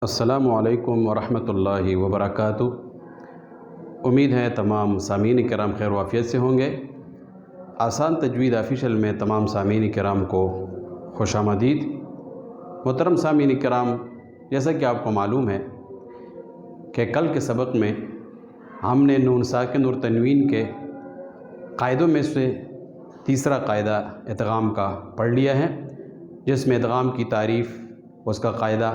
السلام علیکم ورحمۃ اللہ وبرکاتہ۔ امید ہے تمام سامعین کرام خیر وافیت سے ہوں گے۔ آسان تجوید آفیشل میں تمام سامعین کرام کو خوش آمدید۔ محترم سامعین کرام، جیسا کہ آپ کو معلوم ہے کہ کل کے سبق میں ہم نے نون ساکن اور تنوین کے قاعدوں میں سے تیسرا قاعدہ ادغام کا پڑھ لیا ہے، جس میں ادغام کی تعریف، اس کا قاعدہ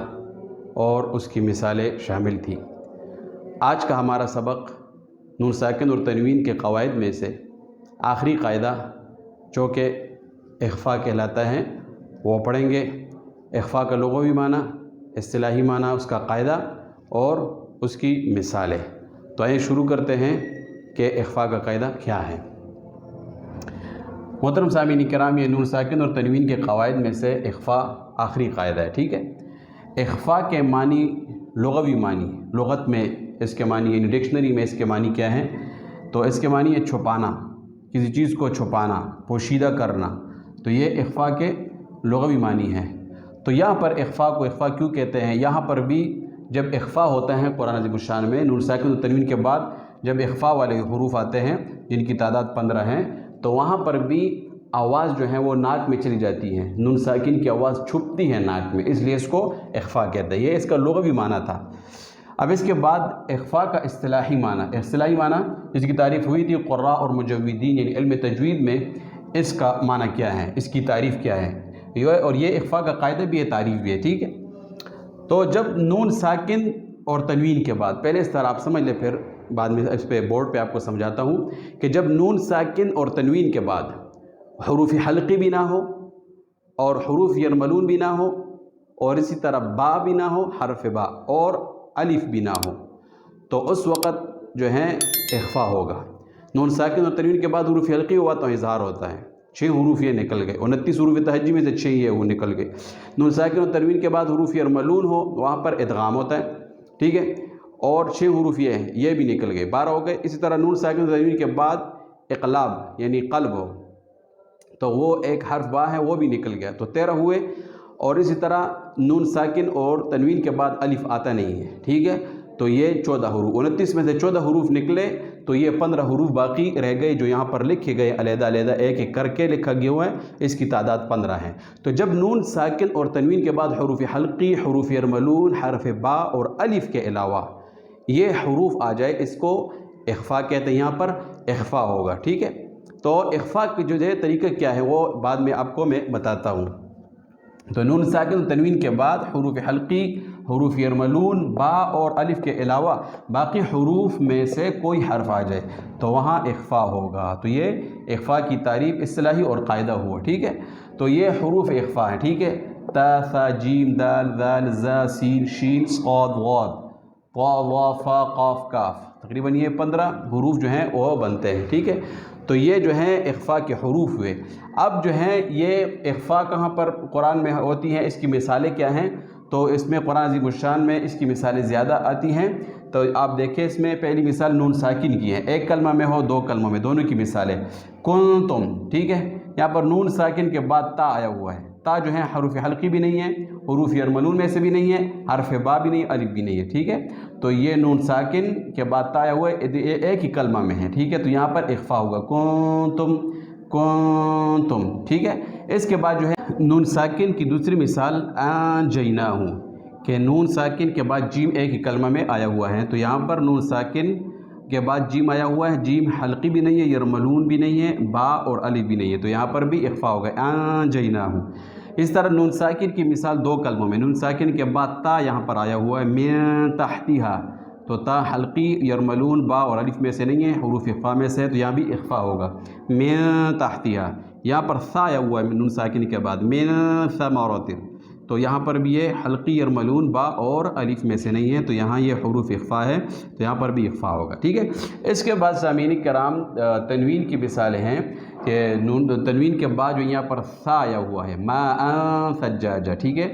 اور اس کی مثالیں شامل تھیں۔ آج کا ہمارا سبق نون ساکن اور تنوین کے قواعد میں سے آخری قاعدہ جو کہ اخفاء کہلاتا ہے وہ پڑھیں گے۔ اخفاء کا لغوی معنی، اصطلاحی معنی، اس کا قاعدہ اور اس کی مثالیں۔ تو آئیں شروع کرتے ہیں کہ اخفاء کا قاعدہ کیا ہے۔ محترم سامعین کرام، یہ نون ساکن اور تنوین کے قواعد میں سے اخفاء آخری قاعدہ ہے، ٹھیک ہے۔ اخفاء کے معنی، لغوی معنی، لغت میں اس کے معنی یعنی ڈکشنری میں اس کے معنی کیا ہیں؟ تو اس کے معنی ہے چھپانا، کسی چیز کو چھپانا، پوشیدہ کرنا۔ تو یہ اخفاء کے لغوی معنی ہیں۔ تو یہاں پر اخفاء کو اخفاء کیوں کہتے ہیں؟ یہاں پر بھی جب اخفاء ہوتا ہے قرآن عظیم الشان میں، نون ساکن و تنوین کے بعد جب اخفاء والے حروف آتے ہیں جن کی تعداد 15 ہیں، تو وہاں پر بھی آواز جو ہے وہ ناک میں چلی جاتی ہے، نون ساکن کی آواز چھپتی ہے ناک میں، اس لیے اس کو اخفاء کہتے ہیں۔ یہ اس کا لغوی معنی تھا۔ اب اس کے بعد اخفاء کا اصطلاحی معنی، اصطلاحی معنی جس کی تعریف ہوئی تھی قراء اور مجودین یعنی علم تجوید میں، اس کا معنی کیا ہے، اس کی تعریف کیا ہے، اور یہ اخفاء کا قاعدہ بھی ہے، تعریف بھی ہے، ٹھیک ہے۔ تو جب نون ساکن اور تنوین کے بعد، پہلے اس طرح آپ سمجھ لیں، پھر بعد میں اس پہ بورڈ پہ آپ کو سمجھاتا ہوں کہ جب نون ساکن اور تنوین کے بعد حروف حلقی بھی نہ ہو اور حروف یرملون بھی نہ ہو اور اسی طرح با بھی نہ ہو، حرف با، اور الف بھی نہ ہو، تو اس وقت جو ہے اخفاء ہوگا۔ نون ساکن اور تنوین کے بعد حروف حلقی ہوا تو اظہار ہوتا ہے، 6 حروف یہ نکل گئے، 29 حروف تہجی میں سے 6 یہ وہ نکل گئے۔ نون ساکن اور تنوین کے بعد حروف یرملون ہو، وہاں پر ادغام ہوتا ہے، ٹھیک ہے، اور 6 حروف یہ ہیں، یہ بھی نکل گئے، 12 ہو گئے۔ اسی طرح نون ساکن اور تنوین کے بعد اقلاب یعنی قلب ہو تو وہ ایک حرف با ہے، وہ بھی نکل گیا، تو 13 ہوئے۔ اور اسی طرح نون ساکن اور تنوین کے بعد الف آتا نہیں ہے، ٹھیک ہے، تو یہ 14 حروف، 29 میں سے 14 حروف نکلے، تو یہ 15 حروف باقی رہ گئے جو یہاں پر لکھے گئے، علیحدہ علیحدہ ایک ایک کر کے لکھا گیا ہوا ہے، اس کی تعداد 15 ہے۔ تو جب نون ساکن اور تنوین کے بعد حروف حلقی، حروف یرملون، حرف با اور الف کے علاوہ یہ حروف آ جائے، اس کو اخفاء کہتے ہیں، یہاں پر اخفاء ہوگا، ٹھیک ہے۔ تو اخفاء کی جو ہے طریقہ کیا ہے وہ بعد میں آپ کو میں بتاتا ہوں۔ تو نون ساکن و تنوین کے بعد حروف حلقی، حروف یرملون، با اور الف کے علاوہ باقی حروف میں سے کوئی حرف آ جائے تو وہاں اخفاء ہوگا۔ تو یہ اخفاء کی تعریف اصطلاحی اور قاعدہ ہوا، ٹھیک ہے۔ تو یہ حروف اخفاء ہیں، ٹھیک ہے، تا، ثا، جیم، دال، ذال، زا، سین، شین، صاد، ضاد، طا، ظا، فا، قاف، کاف، تقریباً یہ 15 حروف جو ہیں وہ بنتے ہیں، ٹھیک ہے۔ تو یہ جو ہیں اخفاء کے حروف ہوئے۔ اب جو ہیں یہ اخفاء کہاں پر قرآن میں ہوتی ہیں، اس کی مثالیں کیا ہیں؟ تو اس میں قرآن عظیم الشان میں اس کی مثالیں زیادہ آتی ہیں۔ تو آپ دیکھیں، اس میں پہلی مثال نون ساکن کی ہے، ایک کلمہ میں ہو، 2 کلموں میں، دونوں کی مثالیں۔ کنتم، ٹھیک ہے، یہاں پر نون ساکن کے بعد تا آیا ہوا ہے، تا جو ہے حروف حلقی بھی نہیں ہے، حروف یرملون میں سے بھی نہیں ہے، حرف با بھی نہیں، الف بھی نہیں ہے، ٹھیک ہے۔ تو یہ نون ساکن کے بعد تا آیا ہوا ہے، یہ ایک ہی کلمہ میں ہے، ٹھیک ہے، تو یہاں پر اخفاء ہوگا، کنتم، کنتم، ٹھیک ہے۔ اس کے بعد جو ہے نون ساکن کی دوسری مثال انجیناہ، کہ نون ساکن کے بعد جیم ایک ہی کلمہ میں آیا ہوا ہے، تو یہاں پر نون ساکن کے بعد جیم آیا ہوا ہے، جیم حلقی بھی نہیں ہے، یرملون بھی نہیں ہے، با اور الف بھی نہیں ہے، تو یہاں پر بھی اخفاء ہوگا، انجیناہ۔ اس طرح نون ساکن کی مثال 2 کلموں میں، نون ساکن کے بعد تا یہاں پر آیا ہوا ہے، من تحتہا، تو تا حلقی، یرملون، با اور الف میں سے نہیں ہے، حروف اخفاء میں سے ہے، تو یہاں بھی اخفاء ہوگا، من تحتہا۔ یہاں پر ثا آیا ہوا ہے نون ساکن کے بعد، من ثمرات، تو یہاں پر بھی یہ حلقی، یرملون، با اور الف میں سے نہیں ہے، تو یہاں یہ حروف اخفاء ہے، تو یہاں پر بھی اخفاء ہوگا، ٹھیک ہے۔ اس کے بعد سامعین کرام تنوین کی مثالیں ہیں کہ تنوین کے بعد جو یہاں پر ثا آیا ہوا ہے، ماء ثجاجہ، ٹھیک ہے،